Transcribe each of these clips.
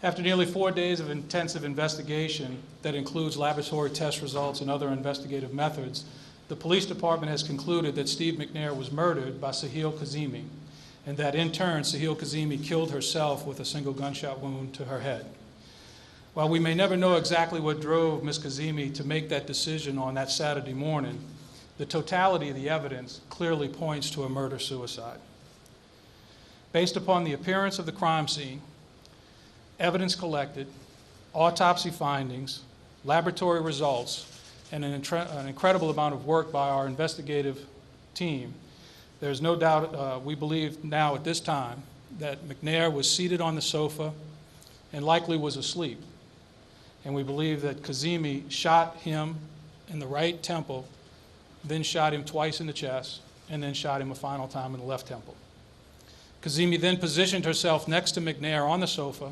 After nearly 4 days of intensive investigation that includes laboratory test results and other investigative methods, the police department has concluded that Steve McNair was murdered by Sahil Kazemi, and that in turn, Sahil Kazemi killed herself with a single gunshot wound to her head. While we may never know exactly what drove Ms. Kazemi to make that decision on that Saturday morning, the totality of the evidence clearly points to a murder-suicide. Based upon the appearance of the crime scene, evidence collected, autopsy findings, laboratory results, and an incredible amount of work by our investigative team, there's no doubt, we believe now at this time, that McNair was seated on the sofa and likely was asleep. And we believe that Kazemi shot him in the right temple, then shot him twice in the chest, and then shot him a final time in the left temple. Kazemi then positioned herself next to McNair on the sofa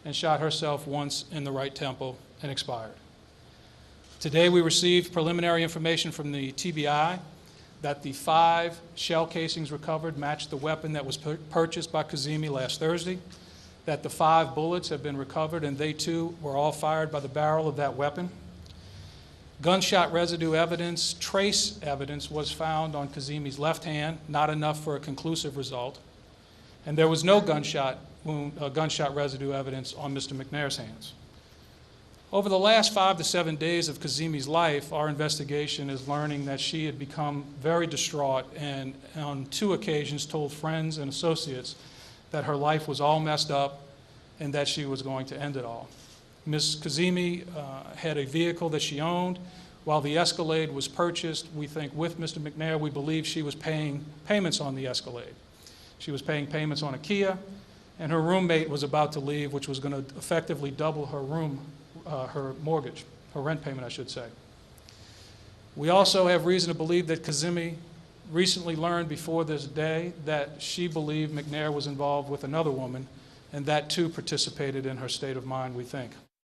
and shot herself once in the right temple and expired. Today we received preliminary information from the TBI that the 5 shell casings recovered matched the weapon that was purchased by Kazemi last Thursday, that the 5 bullets have been recovered and they too were all fired by the barrel of that weapon. Gunshot residue evidence, trace evidence was found on Kazemi's left hand, not enough for a conclusive result, and there was no gunshot residue evidence on Mr. McNair's hands. Over the last 5 to 7 days of Kazemi's life, our investigation is learning that she had become very distraught and on 2 occasions told friends and associates that her life was all messed up and that she was going to end it all. Ms. Kazemi had a vehicle that she owned. While the Escalade was purchased, we think with Mr. McNair, we believe she was paying payments on the Escalade. She was paying payments on a Kia, and her roommate was about to leave, which was going to effectively double her mortgage, her rent payment, I should say. We also have reason to believe that Kazemi recently learned before this day that she believed McNair was involved with another woman, and that too participated in her state of mind, we think.